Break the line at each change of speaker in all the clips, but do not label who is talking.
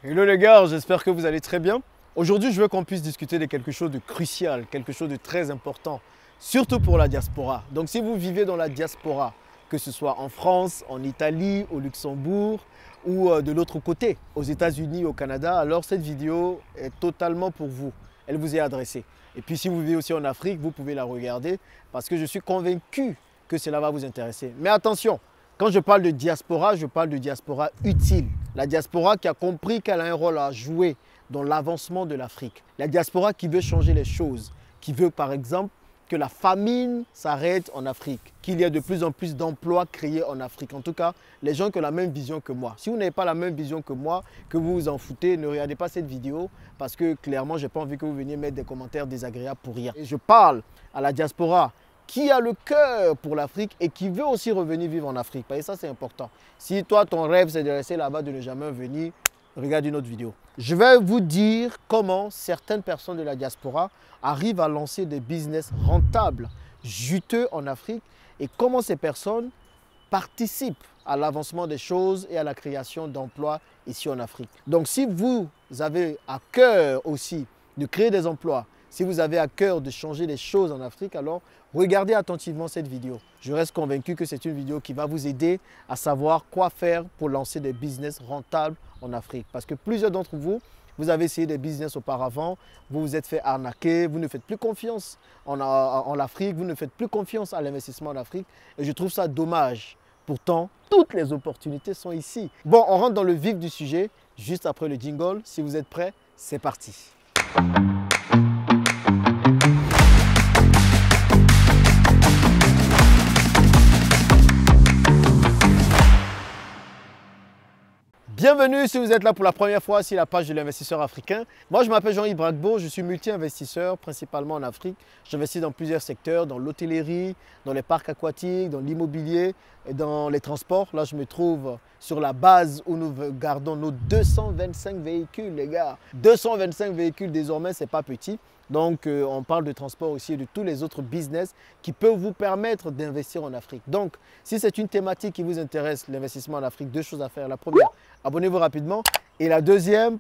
Hello les gars, j'espère que vous allez très bien. Aujourd'hui, je veux qu'on puisse discuter de quelque chose de crucial, quelque chose de très important, surtout pour la diaspora. Donc si vous vivez dans la diaspora, que ce soit en France, en Italie, au Luxembourg ou de l'autre côté, aux États-Unis, au Canada, alors cette vidéo est totalement pour vous. Elle vous est adressée. Et puis si vous vivez aussi en Afrique, vous pouvez la regarder parce que je suis convaincu que cela va vous intéresser. Mais attention, quand je parle de diaspora utile. La diaspora qui a compris qu'elle a un rôle à jouer dans l'avancement de l'Afrique. La diaspora qui veut changer les choses, qui veut par exemple que la famine s'arrête en Afrique, qu'il y ait de plus en plus d'emplois créés en Afrique. En tout cas, les gens qui ont la même vision que moi. Si vous n'avez pas la même vision que moi, que vous vous en foutez, ne regardez pas cette vidéo parce que clairement, je n'ai pas envie que vous veniez mettre des commentaires désagréables pour rien. Et je parle à la diaspora qui a le cœur pour l'Afrique et qui veut aussi revenir vivre en Afrique. Et ça, c'est important. Si toi, ton rêve, c'est de rester là-bas, de ne jamais venir, regarde une autre vidéo. Je vais vous dire comment certaines personnes de la diaspora arrivent à lancer des business rentables, juteux en Afrique et comment ces personnes participent à l'avancement des choses et à la création d'emplois ici en Afrique. Donc, si vous avez à cœur aussi de créer des emplois, si vous avez à cœur de changer les choses en Afrique, alors regardez attentivement cette vidéo. Je reste convaincu que c'est une vidéo qui va vous aider à savoir quoi faire pour lancer des business rentables en Afrique. Parce que plusieurs d'entre vous, vous avez essayé des business auparavant, vous vous êtes fait arnaquer, vous ne faites plus confiance en Afrique, vous ne faites plus confiance à l'investissement en Afrique. Et je trouve ça dommage. Pourtant, toutes les opportunités sont ici. Bon, on rentre dans le vif du sujet juste après le jingle. Si vous êtes prêts, c'est parti. Bienvenue si vous êtes là pour la première fois sur la page de l'investisseur africain. Moi, je m'appelle Jean-Yves Bragbo, je suis multi-investisseur, principalement en Afrique. J'investis dans plusieurs secteurs, dans l'hôtellerie, dans les parcs aquatiques, dans l'immobilier et dans les transports. Là, je me trouve sur la base où nous gardons nos 225 véhicules, les gars. 225 véhicules désormais, ce n'est pas petit. Donc, on parle de transport aussi et de tous les autres business qui peuvent vous permettre d'investir en Afrique. Donc, si c'est une thématique qui vous intéresse, l'investissement en Afrique, deux choses à faire. La première, abonnez-vous rapidement. Et la deuxième,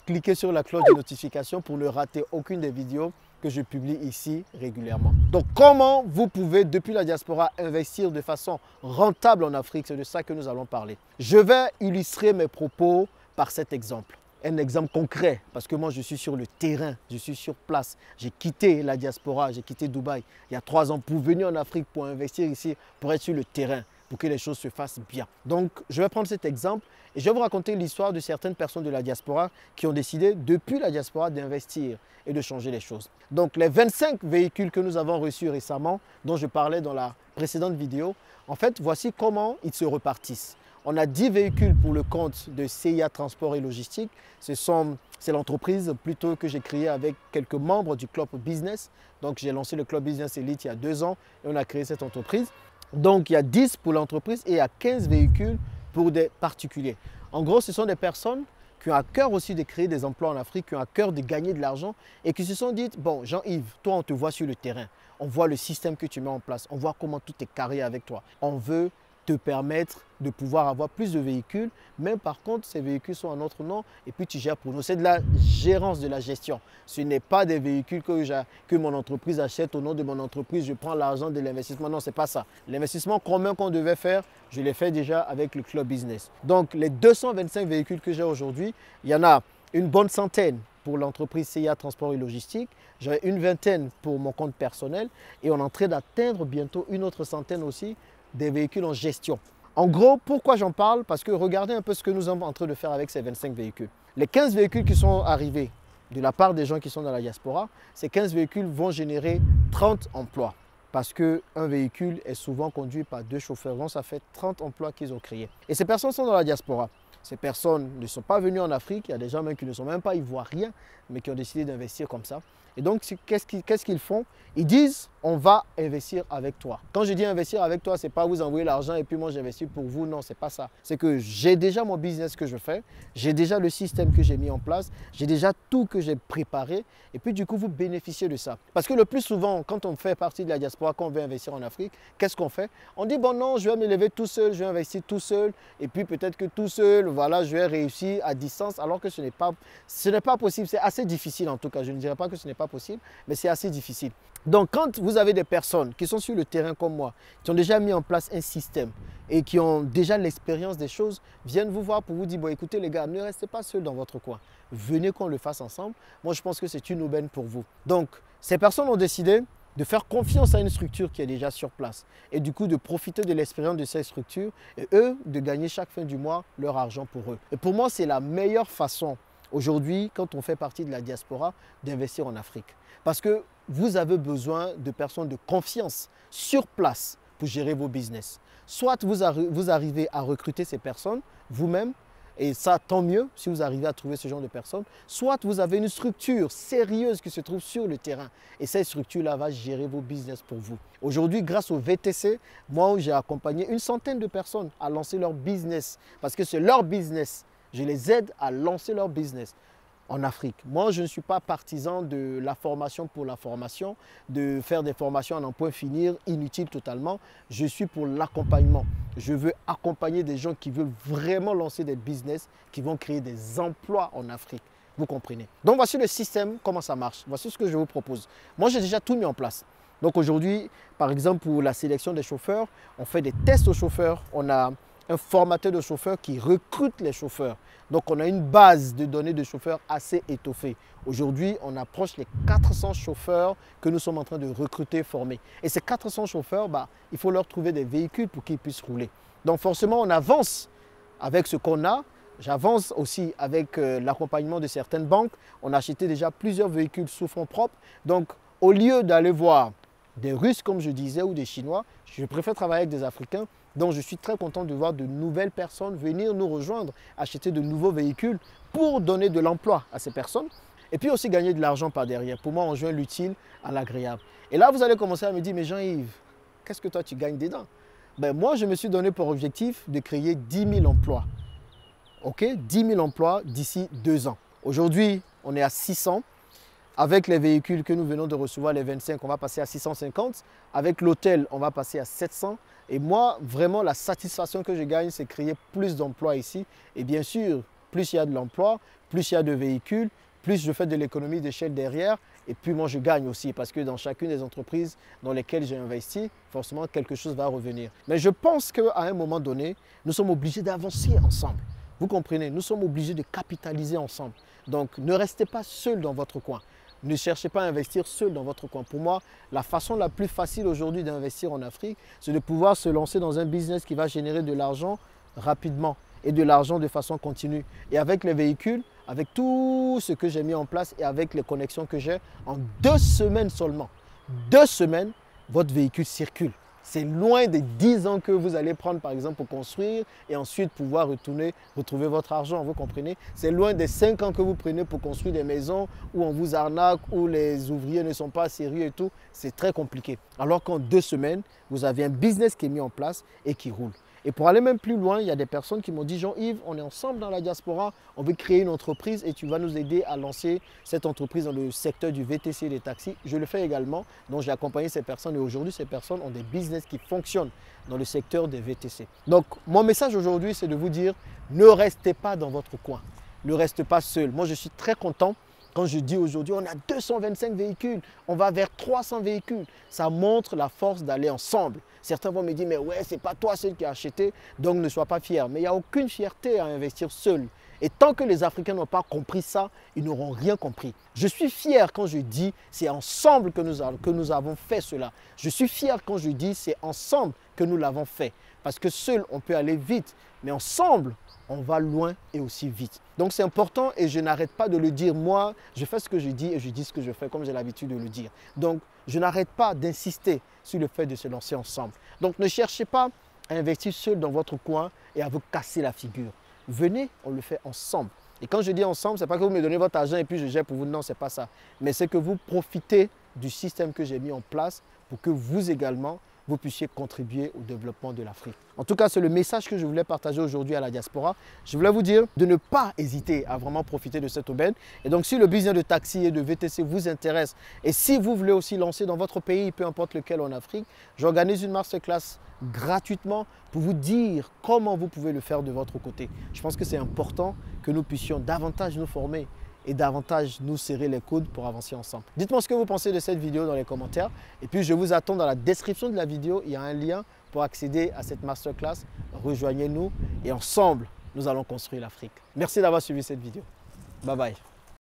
cliquez sur la cloche de notification pour ne rater aucune des vidéos que je publie ici régulièrement. Donc, comment vous pouvez, depuis la diaspora, investir de façon rentable en Afrique? C'est de ça que nous allons parler. Je vais illustrer mes propos par cet exemple. Un exemple concret, parce que moi je suis sur le terrain, je suis sur place. J'ai quitté la diaspora, j'ai quitté Dubaï il y a 3 ans pour venir en Afrique, pour investir ici, pour être sur le terrain, pour que les choses se fassent bien. Donc je vais prendre cet exemple et je vais vous raconter l'histoire de certaines personnes de la diaspora qui ont décidé depuis la diaspora d'investir et de changer les choses. Donc les 25 véhicules que nous avons reçus récemment, dont je parlais dans la précédente vidéo, en fait voici comment ils se repartissent. On a 10 véhicules pour le compte de CIA Transport et Logistique. C'est l'entreprise plutôt que j'ai créée avec quelques membres du Club Business. Donc j'ai lancé le Club Business Elite il y a 2 ans et on a créé cette entreprise. Donc il y a 10 pour l'entreprise et il y a 15 véhicules pour des particuliers. En gros, ce sont des personnes qui ont à cœur aussi de créer des emplois en Afrique, qui ont à cœur de gagner de l'argent et qui se sont dit, bon Jean-Yves, toi on te voit sur le terrain, on voit le système que tu mets en place, on voit comment tout est carré avec toi. On veut te permettre de pouvoir avoir plus de véhicules, mais par contre, ces véhicules sont à notre nom et puis tu gères pour nous. C'est de la gérance, de la gestion. Ce n'est pas des véhicules que mon entreprise achète au nom de mon entreprise, je prends l'argent de l'investissement. Non, ce n'est pas ça. L'investissement commun qu'on devait faire, je l'ai fait déjà avec le Club Business. Donc, les 225 véhicules que j'ai aujourd'hui, il y en a une bonne centaine pour l'entreprise CIA Transport et Logistique, j'avais une vingtaine pour mon compte personnel et on est en train d'atteindre bientôt une autre centaine aussi des véhicules en gestion. En gros, pourquoi j'en parle? Parce que regardez un peu ce que nous sommes en train de faire avec ces 25 véhicules. Les 15 véhicules qui sont arrivés de la part des gens qui sont dans la diaspora, ces 15 véhicules vont générer 30 emplois. Parce qu'un véhicule est souvent conduit par 2 chauffeurs. Donc ça fait 30 emplois qu'ils ont créés. Et ces personnes sont dans la diaspora. Ces personnes ne sont pas venues en Afrique. Il y a des gens même qui ne sont même pas ivoiriens, mais qui ont décidé d'investir comme ça. Et donc, qu'est-ce qu'ils font? Ils disent, on va investir avec toi. Quand je dis investir avec toi, ce n'est pas vous envoyer l'argent et puis moi j'investis pour vous. Non, ce n'est pas ça. C'est que j'ai déjà mon business que je fais. J'ai déjà le système que j'ai mis en place. J'ai déjà tout que j'ai préparé. Et puis du coup, vous bénéficiez de ça. Parce que le plus souvent, quand on fait partie de la diaspora, quand on veut investir en Afrique, qu'est-ce qu'on fait? On dit, bon non, je vais me lever tout seul, je vais investir tout seul. Et puis peut-être que tout seul, voilà, je vais réussir à distance, alors que ce n'est pas possible. C'est assez difficile en tout cas. Je ne dirais pas que ce n'est pas possible, mais c'est assez difficile. Donc, quand vous avez des personnes qui sont sur le terrain comme moi, qui ont déjà mis en place un système et qui ont déjà l'expérience des choses, viennent vous voir pour vous dire, bon, écoutez les gars, ne restez pas seuls dans votre coin. Venez qu'on le fasse ensemble. Moi, je pense que c'est une aubaine pour vous. Donc, ces personnes ont décidé de faire confiance à une structure qui est déjà sur place et du coup de profiter de l'expérience de cette structure et eux de gagner chaque fin du mois leur argent pour eux. Et pour moi, c'est la meilleure façon aujourd'hui, quand on fait partie de la diaspora, d'investir en Afrique. Parce que vous avez besoin de personnes de confiance sur place pour gérer vos business. Soit vous arrivez à recruter ces personnes vous-même, et ça, tant mieux si vous arrivez à trouver ce genre de personnes. Soit vous avez une structure sérieuse qui se trouve sur le terrain. Et cette structure-là va gérer vos business pour vous. Aujourd'hui, grâce au VTC, moi, j'ai accompagné une centaine de personnes à lancer leur business. Parce que c'est leur business. Je les aide à lancer leur business en Afrique. Moi, je ne suis pas partisan de la formation pour la formation, de faire des formations à n'en point finir, inutiles totalement. Je suis pour l'accompagnement. Je veux accompagner des gens qui veulent vraiment lancer des business, qui vont créer des emplois en Afrique. Vous comprenez? Donc, voici le système, comment ça marche. Voici ce que je vous propose. Moi, j'ai déjà tout mis en place. Donc, aujourd'hui, par exemple, pour la sélection des chauffeurs, on fait des tests aux chauffeurs. On a un formateur de chauffeurs qui recrute les chauffeurs. Donc, on a une base de données de chauffeurs assez étoffée. Aujourd'hui, on approche les 400 chauffeurs que nous sommes en train de recruter, former. Et ces 400 chauffeurs, il faut leur trouver des véhicules pour qu'ils puissent rouler. Donc, forcément, on avance avec ce qu'on a. J'avance aussi avec l'accompagnement de certaines banques. On a acheté déjà plusieurs véhicules sous fonds propres. Donc, au lieu d'aller voir des Russes, comme je disais, ou des Chinois, je préfère travailler avec des Africains. Donc, je suis très content de voir de nouvelles personnes venir nous rejoindre, acheter de nouveaux véhicules pour donner de l'emploi à ces personnes et puis aussi gagner de l'argent par derrière. Pour moi, on joint l'utile à l'agréable. Et là, vous allez commencer à me dire, mais Jean-Yves, qu'est-ce que toi, tu gagnes dedans? Moi, je me suis donné pour objectif de créer 10 000 emplois. OK? 10 000 emplois d'ici 2 ans. Aujourd'hui, on est à 600. Avec les véhicules que nous venons de recevoir, les 25, on va passer à 650. Avec l'hôtel, on va passer à 700. Et moi, vraiment, la satisfaction que je gagne, c'est créer plus d'emplois ici. Et bien sûr, plus il y a de l'emploi, plus il y a de véhicules, plus je fais de l'économie d'échelle derrière. Et puis moi, je gagne aussi parce que dans chacune des entreprises dans lesquelles j'ai investi, forcément, quelque chose va revenir. Mais je pense qu'à un moment donné, nous sommes obligés d'avancer ensemble. Vous comprenez? Nous sommes obligés de capitaliser ensemble. Donc, ne restez pas seul dans votre coin. Ne cherchez pas à investir seul dans votre coin. Pour moi, la façon la plus facile aujourd'hui d'investir en Afrique, c'est de pouvoir se lancer dans un business qui va générer de l'argent rapidement et de l'argent de façon continue. Et avec les véhicules, avec tout ce que j'ai mis en place et avec les connexions que j'ai, en 2 semaines seulement, 2 semaines, votre véhicule circule. C'est loin des 10 ans que vous allez prendre, par exemple, pour construire et ensuite pouvoir retourner, retrouver votre argent, vous comprenez? C'est loin des 5 ans que vous prenez pour construire des maisons où on vous arnaque, où les ouvriers ne sont pas sérieux et tout. C'est très compliqué. Alors qu'en 2 semaines, vous avez un business qui est mis en place et qui roule. Et pour aller même plus loin, il y a des personnes qui m'ont dit, Jean-Yves, on est ensemble dans la diaspora, on veut créer une entreprise et tu vas nous aider à lancer cette entreprise dans le secteur du VTC et des taxis. Je le fais également, donc j'ai accompagné ces personnes et aujourd'hui, ces personnes ont des business qui fonctionnent dans le secteur des VTC. Donc, mon message aujourd'hui, c'est de vous dire, ne restez pas dans votre coin, ne restez pas seul. Moi, je suis très content. Quand je dis aujourd'hui, on a 225 véhicules, on va vers 300 véhicules. Ça montre la force d'aller ensemble. Certains vont me dire, mais ouais, c'est pas toi seul qui as acheté, donc ne sois pas fier. Mais il n'y a aucune fierté à investir seul. Et tant que les Africains n'ont pas compris ça, ils n'auront rien compris. Je suis fier quand je dis, c'est ensemble que nous avons fait cela. Je suis fier quand je dis, c'est ensemble que nous l'avons fait. Parce que seul, on peut aller vite, mais ensemble, on va loin et aussi vite. Donc c'est important et je n'arrête pas de le dire. Moi, je fais ce que je dis et je dis ce que je fais comme j'ai l'habitude de le dire. Donc je n'arrête pas d'insister sur le fait de se lancer ensemble. Donc ne cherchez pas à investir seul dans votre coin et à vous casser la figure. Venez, on le fait ensemble. Et quand je dis ensemble, ce n'est pas que vous me donnez votre argent et puis je gère pour vous. Non, ce n'est pas ça. Mais c'est que vous profitez du système que j'ai mis en place pour que vous également, vous puissiez contribuer au développement de l'Afrique. En tout cas, c'est le message que je voulais partager aujourd'hui à la diaspora. Je voulais vous dire de ne pas hésiter à vraiment profiter de cette aubaine. Et donc, si le business de taxi et de VTC vous intéresse et si vous voulez aussi lancer dans votre pays, peu importe lequel en Afrique, j'organise une masterclass gratuitement pour vous dire comment vous pouvez le faire de votre côté. Je pense que c'est important que nous puissions davantage nous former et davantage nous serrer les coudes pour avancer ensemble. Dites-moi ce que vous pensez de cette vidéo dans les commentaires. Et puis, je vous attends dans la description de la vidéo. Il y a un lien pour accéder à cette masterclass. Rejoignez-nous et ensemble, nous allons construire l'Afrique. Merci d'avoir suivi cette vidéo. Bye bye.